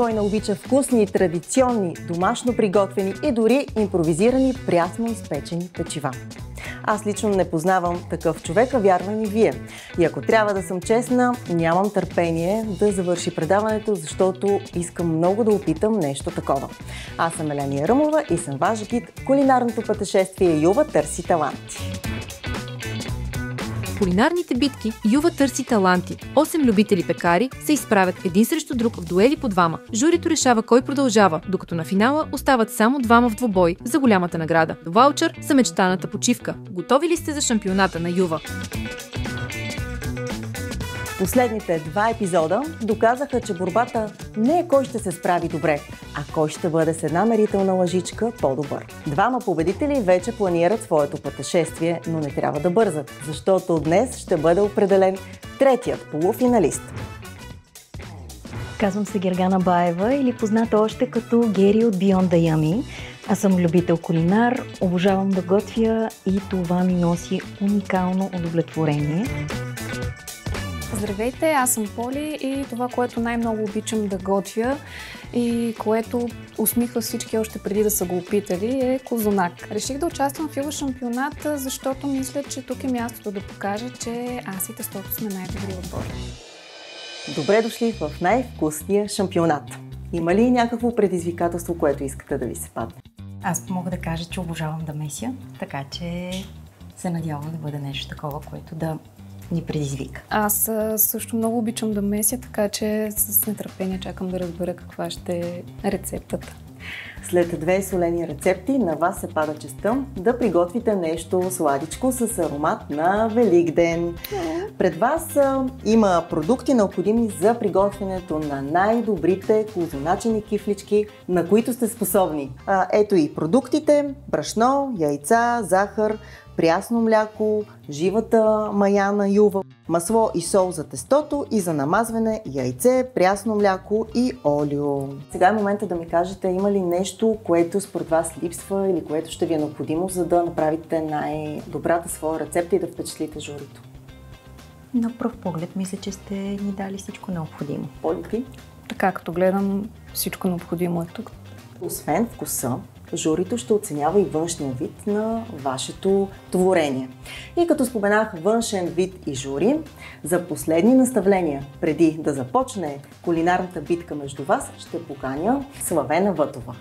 кой не обича вкусни, традиционни, домашно приготвени и дори импровизирани прясно изпечени печива. Аз лично не познавам такъв човек, а вярвам и вие. И ако трябва да съм честна, нямам търпение да завърши предаването, защото искам много да опитам нещо такова. Аз съм Елена Ръмова и съм ваш гид в кулинарното пътешествие Юва търси таланти. Кулинарните битки Юва търси таланти. 8 любители пекари се изправят един срещу друг в дуели по двама. Журито решава кой продължава, докато на финала остават само двама в двубой за голямата награда. Ваучър за мечтаната почивка. Готови ли сте за шампионата на Юва? Последните два епизода доказаха, че борбата не е кой ще се справи добре, а кой ще бъде с една мерителна лъжичка по-добър. Двама победители вече планират своето пътешествие, но не трябва да бързат, защото днес ще бъде определен третият полуфиналист. Казвам се Гергана Баева или позната още като Гери от Beyond the Yummy. Аз съм любител кулинар, обожавам да готвя и това ми носи уникално удовлетворение. Здравейте, аз съм Поли и това, което най-много обичам да готвя и което усмихва всички още преди да са го опитали, е козунак. Реших да участвам в Юва шампионата, защото мисля, че тук е мястото да покажа, че аз и тестото сме най-добри отбор. Добре дошли в най-вкусния шампионат. Има ли някакво предизвикателство, което искате да ви се падне? Аз мога да кажа, че обожавам да меся, така че се надявам да бъде нещо такова, което да ни предизвика. Аз също много обичам да меся, така че с нетърпение чакам да разбера каква ще е рецептата. След две солени рецепти на вас се пада честта да приготвите нещо сладичко с аромат на Великден. Пред вас има продукти необходими за приготвянето на най-добрите козуначени кифлички, на които сте способни. Ето и продуктите: брашно, яйца, захар, прясно мляко, живата мая на юва, масло и сол за тестото и за намазване, яйце, прясно мляко и олио. Сега е момента да ми кажете, има ли нещо, което според вас липсва или което ще ви е необходимо, за да направите най-добрата своя рецепта и да впечатлите журито? На пръв поглед мисля, че сте ни дали всичко необходимо. Поли? Така, като гледам, всичко необходимо е тук. Освен вкуса, журито ще оценява и външния вид на вашето творение. И като споменах външен вид и жури, за последни наставления, преди да започне кулинарната битка между вас, ще поканя Славена Вътова.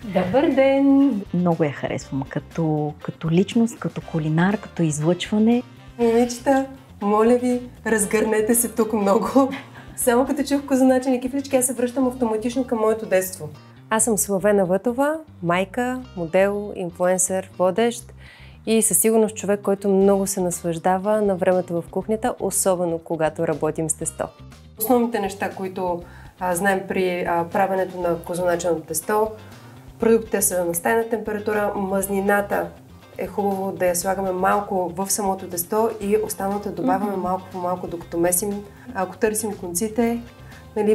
Добър ден! Много я харесвам като личност, като кулинар, като излъчване. Момичета, моля ви, разгърнете се тук много. Само като чух козуначени кифлички, аз се връщам автоматично към моето детство. Аз съм Славена Вътова, майка, модел, инфлуенсър, водещ и със сигурност човек, който много се наслаждава на времето в кухнята, особено когато работим с тесто. Основните неща, които знаем при правенето на козуначено тесто, продуктите са на стайна температура, мазнината е хубаво да я слагаме малко в самото тесто и останалото добавяме малко по малко, докато месим. Ако търсим конците,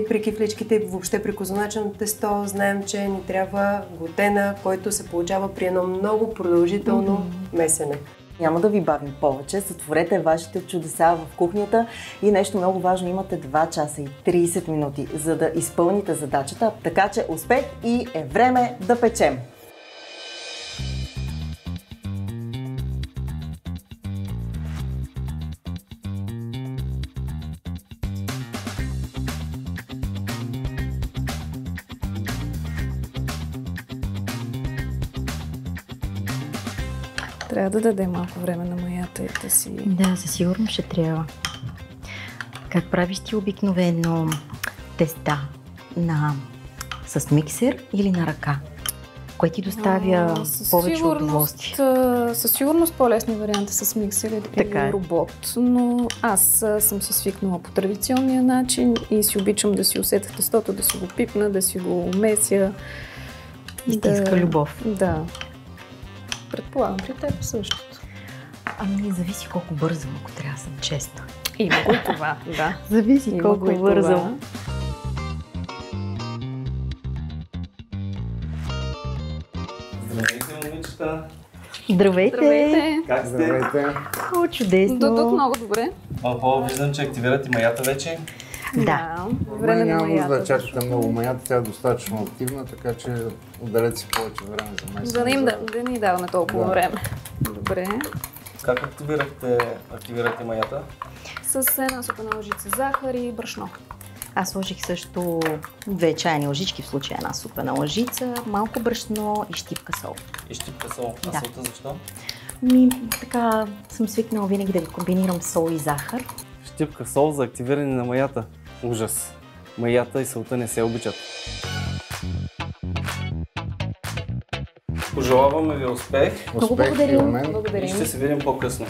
при кифличките и въобще при козуначено тесто, знаем, че ни трябва глутена, който се получава при едно много продължително месене. Няма да ви бавим повече, сътворете вашите чудеса в кухнята и нещо много важно, имате 2 часа и 30 минути, за да изпълните задачата, така че успех и е време да печем! Трябва да даде малко време на маята и да си... Да, със сигурност ще трябва. Как правиш ти обикновено теста? С миксер или на ръка? Кой ти доставя повече удоволствие? Със сигурност по-лесни варианти с миксер или робот, но аз съм си свикнала по традиционния начин и си обичам да си усетя тестото, да си го пипна, да си го умеся. Истинска любов. Да. Предполагам при теб същото. Ами зависи колко бързам, ако трябва да съм честна. Има го и това, да. Зависи колко бързам. Здравейте, момичета! Здравейте! Здравейте! Как сте? Здравейте! О, чудесно! До тук много добре. Виждам, че активирате маята вече. Да. Време на няма нужда маята. да чакате много маята, тя е достатъчно активна, така че отделете си повече време за месец. За да ни даваме толкова време. Добре. Как активирате маята? С една супена лъжица захар и брашно. Аз сложих също 2 чайни лъжички, в случая една супена лъжица, малко брашно и щипка сол. И щипка сол. А Да. солта защо? Така съм свикнала винаги да комбинирам сол и захар. Щипка сол за активиране на маята. Ужас. Маята и солта не се обичат. Пожелаваме ви успех Много Успех и благодарим. от мен. и ще се видим по-късно.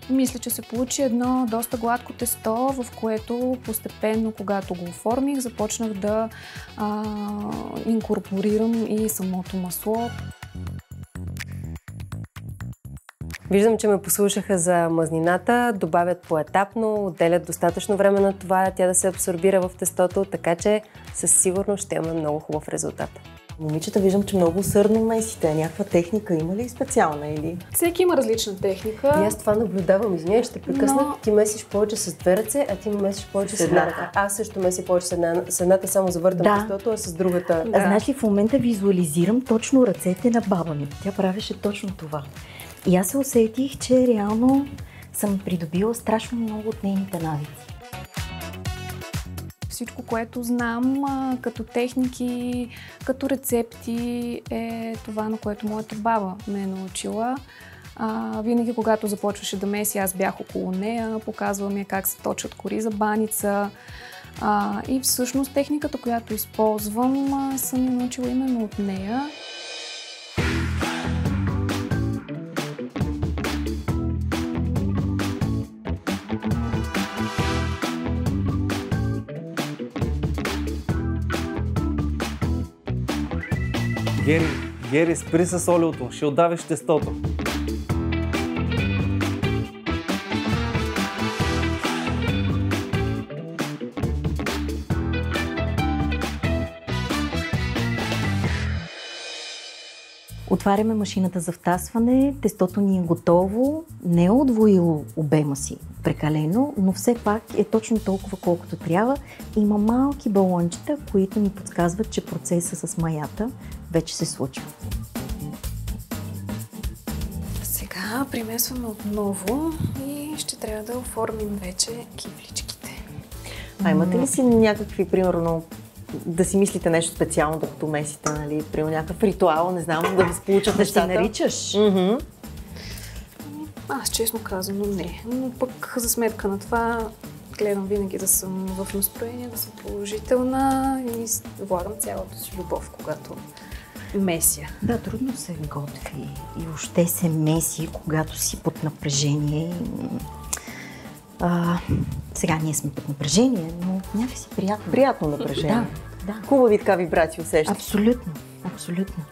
Мисля, че се получи едно доста гладко тесто, в което постепенно, когато го оформих, започнах да инкорпорирам и самото масло. Виждам, че ме послушаха за мазнината, добавят поетапно, отделят достатъчно време на това тя да се абсорбира в тестото, така че със сигурност ще имаме много хубав резултат. Момичета, виждам, че много усърдно месите. Някаква техника има ли специална или? Всеки има различна техника. И аз това наблюдавам, извиняй, ще прекъсна. Но- Ти месиш повече с две ръце, а ти месиш повече с С една едната. ръка. Аз също меся повече с едната, само завъртам Да. тестото, а с другата. А знаеш ли, в момента визуализирам точно ръцете на баба ми. Тя правеше точно това. И аз се усетих, че реално съм придобила страшно много от нейните навици. Всичко, което знам като техники, като рецепти е това, на което моята баба ме е научила. Винаги, когато започваше да меси, аз бях около нея, показвала ми как се точат кори за баница. И всъщност техниката, която използвам, съм я научила именно от нея. Гери, спри с олиото, ще отдавиш тестото. Отваряме машината за втасване, тестото ни е готово, не е удвоило обема си прекалено, но все пак е точно толкова колкото трябва. Има малки балончета, които ни подсказват, че процесът с маята вече се случва. Сега примесваме отново и ще трябва да оформим вече кифличките. А имате ли си някакви, примерно, да си мислите нещо специално, докато месите, нали? Примерно някакъв ритуал, не знам, да ви се получат Да ще нещата? наричаш? Аз честно казано не, но пък за сметка на това гледам винаги да съм в настроение, да съм положителна и влагам цялата си любов, когато меся. Да, трудно се готви и въобще се меси, когато си под напрежение. Сега ние сме под напрежение, но някакси приятно. Приятно напрежение. Да. Хубави така вибрации усещаш. Абсолютно, абсолютно.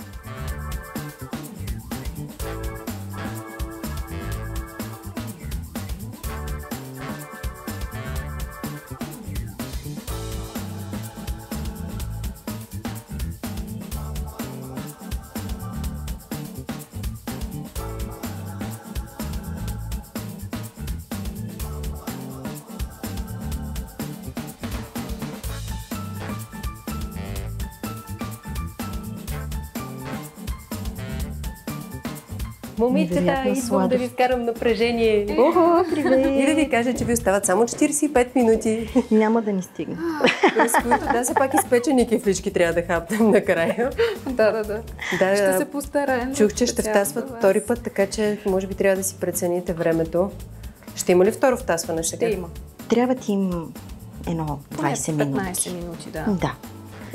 Момичета, Невероятна идвам да сладост. ви вкарам напрежение. Охо, привет! И да ви кажа, че ви остават само 45 минути, Няма да ни стигне. през които все пак изпечени кифлички трябва да хапнем накрая. Да. Да, Ще се постараем. чух, че ще втасват втори път, така че може би трябва да си прецените времето. Ще има ли второ втасване сега? Ще има. Трябва ти им едно 20 минути. 15 минути, да. Да.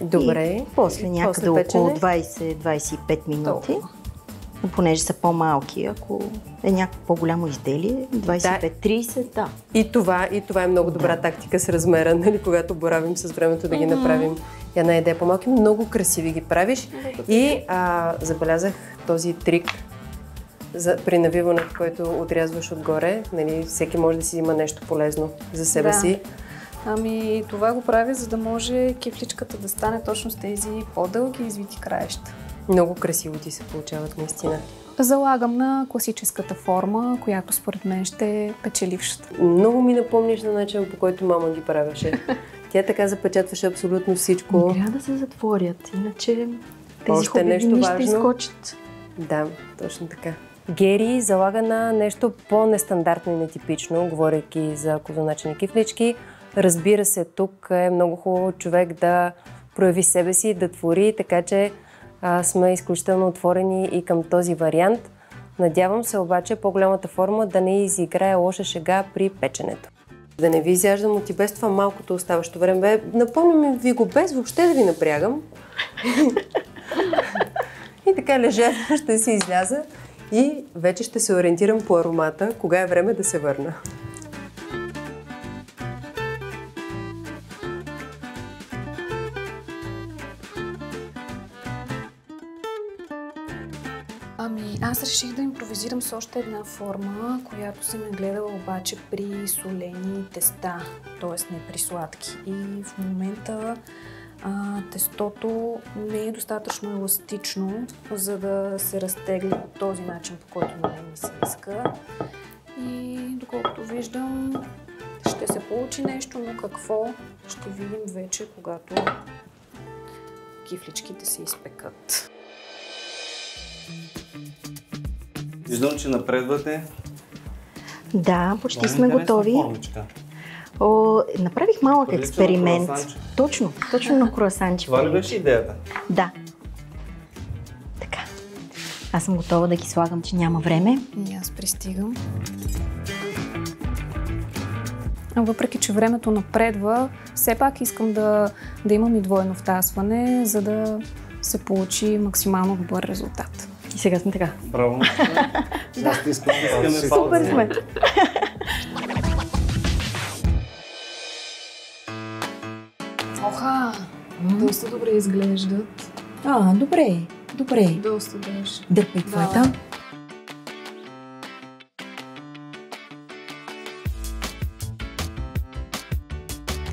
Добре. И после някъде После около печене? 20-25 минути. Толкова. понеже са по-малки, ако е някакво по-голямо изделие, 25-30, да. И това е много добра тактика с размера, нали, когато боравим с времето да ги направим. Една идея по-малки, много красиви ги правиш. И забелязах този трик при навиването, който отрязваш отгоре. Нали, всеки може да си има нещо полезно за себе си. Ами това го правя, за да може кифличката да стане точно с тези по-дълги извити краища. Много красиво ти се получават наистина. Залагам на класическата форма, която според мен ще е печелившата. Много ми напомниш на начин, по който мама ги правеше. Тя така запечатваше абсолютно всичко. Не трябва да се затворят, иначе тези Още хубави нещо ще изскочат. Да, точно така. Гери залага на нещо по-нестандартно и нетипично, говорейки за козуначени кифлички. Разбира се, тук е много хубаво човек да прояви себе си, да твори, така че сме изключително отворени и към този вариант. Надявам се обаче по-голямата форма да не изиграе лоша шега при печенето. Да не ви изяждам от и без това малкото оставащо време. Напомням ви го без въобще да ви напрягам. И така лежа, ще си изляза и вече ще се ориентирам по аромата, кога е време да се върна. Ами аз реших да импровизирам с още една форма, която съм гледала обаче при солени теста, т.е. не при сладки. И в момента тестото не е достатъчно еластично, за да се разтегли по този начин, по който на мен ми се иска. И доколкото виждам, ще се получи нещо, но какво ще видим вече, когато кифличките се изпекат. Виждам, че напредвате. Да, почти сме готови. Направих малък експеримент. Точно на круасанче. Това ли беше идеята? Да. Така. Аз съм готова да ги слагам, че няма време. И аз пристигам. Въпреки че времето напредва, все пак искам да имам и двойно втасване, за да се получи максимално добър резултат. И сега сме така. Браво! Да, искаме Супер сме! Оха! Доста добре изглеждат. Добре. Доста даже. Дърпай твоята.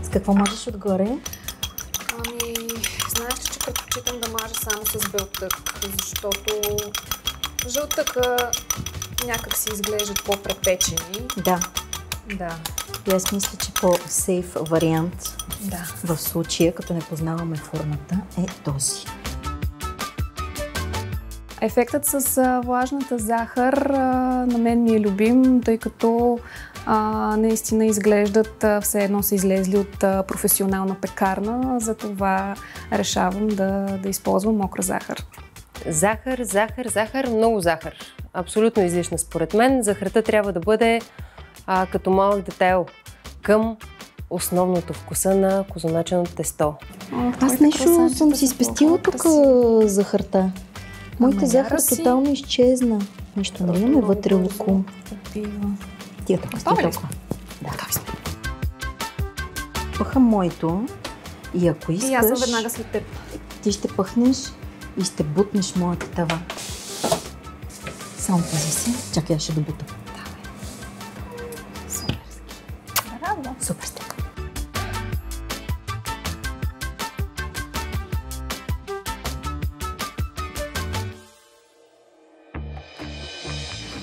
С какво мажеш отгоре? Ами, знаеш, че предпочитам да мажа само с белтък, защото жълтъка някак си изглеждат по-препечени. Да. Да. И аз мисля, че по-сейф вариант в случая, като не познаваме формата, е този. Ефектът с влажната захар на мен ми е любим, тъй като наистина изглеждат все едно са излезли от професионална пекарна, затова решавам да използвам мокра захар. Захар, много захар. Абсолютно излишна според мен. Захарта трябва да бъде като малък детайл към основното вкуса на козуначеното тесто. Аз нещо съм си спестила тук захарта. Моята захар тотално изчезна. Нещо, нали имаме вътре лукум? Тия тук сте толкова. Готови сме. Пъхам моето и ако искаш... И аз съм веднага след теб. Ти ще пъхнеш и ще бутнеш моята тава. Само пази се. Чакай, аз ще добута. Браво! Супер сте.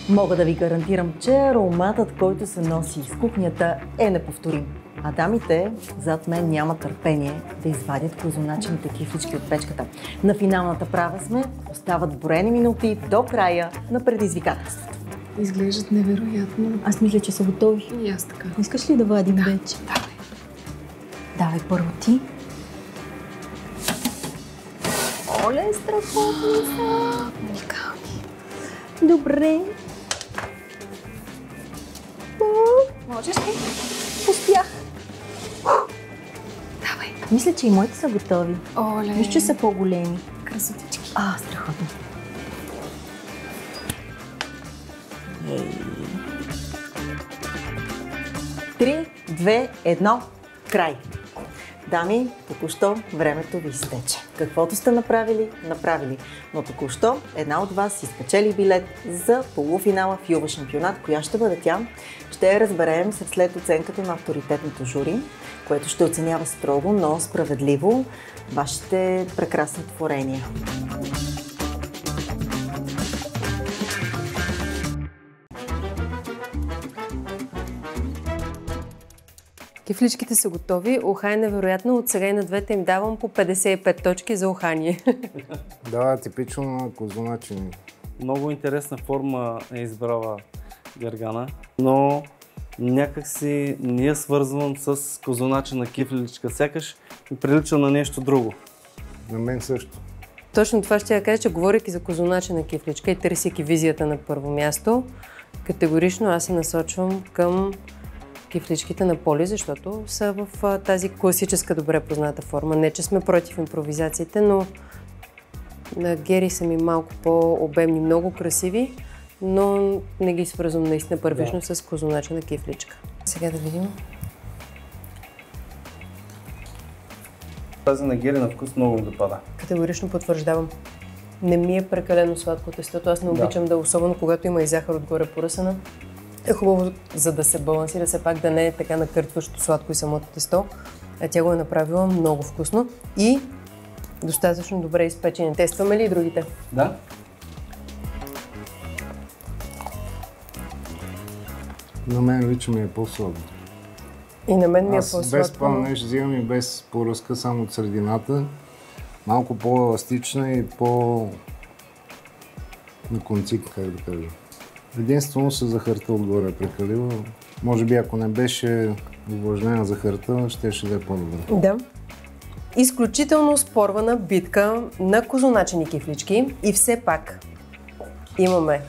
Мога да ви гарантирам, че ароматът, който се носи из кухнята, е неповторим. А дамите зад мен нямат търпение да извадят козуначените кифлички от печката. На финалната права сме, остават броени минути до края на предизвикателството. Изглеждат невероятно. Аз мисля, че са готови. И аз така. Искаш ли да вадим вече? Давай. Давай първо ти. Оле, страхотни са! Уникални. Добре. Можеш ли? Успях. Давай. Мисля, че и моите са готови. Оле. Виж, че са по-големи. Красотички. Страхотно. 3, 2, 1, край! Дами, току-що времето ви изтече. Каквото сте направили. Но току-що една от вас изпечели билет за полуфинала в Юва шампионат. Коя ще бъде тя? Ще я разберем след оценката на авторитетното жури, което ще оценява строго, но справедливо вашите прекрасни творения. Кифличките са готови. Ухае невероятно. От сега и на двете им давам по 55 точки за ухание. Да, типично на козуначини. Много интересна форма е избрала Гергана, но някак си не я свързвам с козуначина кифличка. Сякаш ми прилича на нещо друго. На мен също. Точно това ще я кажа, че говорейки за козуначина кифличка и търсейки визията на първо място, категорично аз се насочвам към кифличките на Поли, защото са в тази класическа добре позната форма. Не, че сме против импровизациите, но на Гери са ми малко по-обемни, много красиви, но не ги свързвам наистина първично с козуначина кифличка. Сега да видим. Тази на Гери на вкус много ми допада. Категорично потвърждавам. Не ми е прекалено сладко тестото. Аз не обичам да, особено когато има и захар отгоре поръсана. Е хубаво, за да се балансира, все пак да не е така накъртващо сладко и самото тесто. А тя го е направила много вкусно и достатъчно добре изпечени. Тестваме ли и другите? Да. На мен лично ми е по-слабо. И на мен ми е Аз по-сладко. без пълнеж взимам и без поръска, само от средината. Малко по-еластична и на концик, как да кажа. Единствено с захарта отгоре е прекалила. Може би ако не беше увлажнена захарта, щеше да е по-добре. Да. Изключително спорвана битка на козуначени кифлички и все пак имаме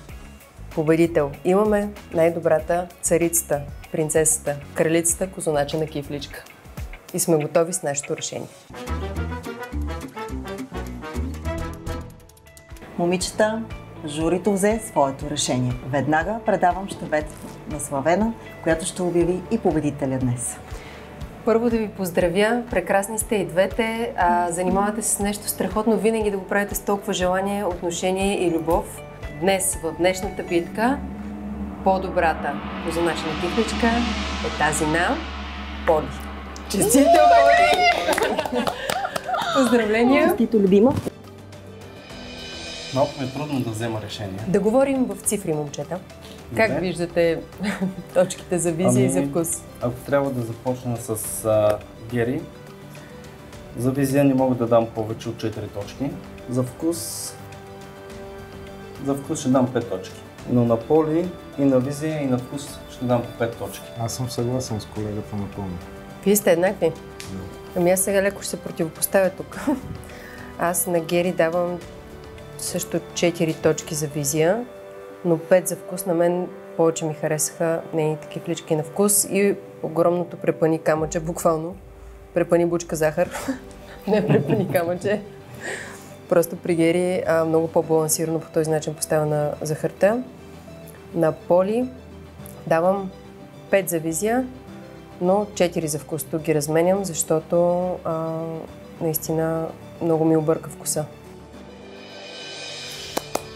победител. Имаме най-добрата царицата, принцесата, кралицата козуначена кифличка. И сме готови с нашето решение. Момичета, журито взе своето решение. Веднага предавам щафетата на Славена, която ще обяви и победителя днес. Първо да ви поздравя, прекрасни сте и двете, занимавате се с нещо страхотно, винаги да го правите с толкова желание, отношение и любов. Днес, в днешната битка, по-добрата козуначена кифличка е тази на Поли. Честито, Поли! Поздравления! Честито, любима! Малко ми е трудно да взема решение. Да говорим в цифри, момчета. Как виждате точките за визия и за вкус? Ако трябва да започна с Гери, за визия не мога да дам повече от 4 точки. За вкус ще дам 5 точки. Но на Поли и на визия и на вкус ще дам по 5 точки. Аз съм съгласен с колегата напълно. Вие сте еднакви? Ами аз сега леко ще се противопоставя тук. Аз на Гери давам също 4 точки за визия, но 5 за вкус. На мен повече ми харесаха нейните кифлички на вкус и огромното препъни камъче, буквално. Препъни бучка захар, не препъни камъче. Просто при Гери много по-балансирано по този начин поставя на захарта. На Поли давам 5 за визия, но 4 за вкус. Тук ги разменям, защото наистина много ми обърка вкуса.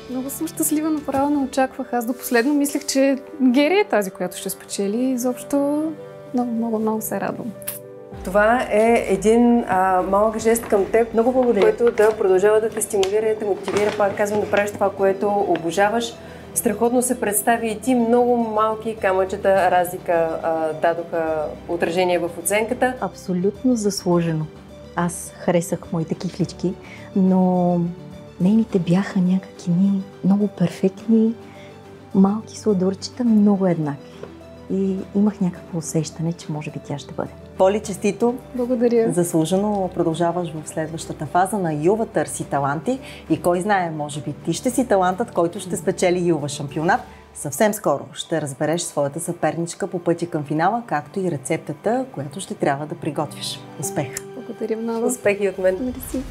Много съм щастлива, направо не очаквах. Аз до последно мислех, че Гери е тази, която ще спечели. Изобщо много се радвам. Това е един малък жест към теб, много благодаря, който да продължава да те стимулира и да те мотивира, пак казвам, да правиш това, което обожаваш. Страхотно се представи и ти, много малки камъчета разлика дадоха отражение в оценката. Абсолютно заслужено. Аз харесах моите кифлички, но нейните бяха някакви много перфектни, малки сладурчета, много еднакви. И имах някакво усещане, че може би тя ще бъде. Поли, честито! Благодаря! Заслужено продължаваш в следващата фаза на Юва търси таланти и кой знае, може би ти ще си талантът, който ще спечели Юва шампионат. Съвсем скоро ще разбереш своята съперничка по пътя към финала, както и рецептата, която ще трябва да приготвиш. Успех! Благодаря много! Успехи от мен! Мерси!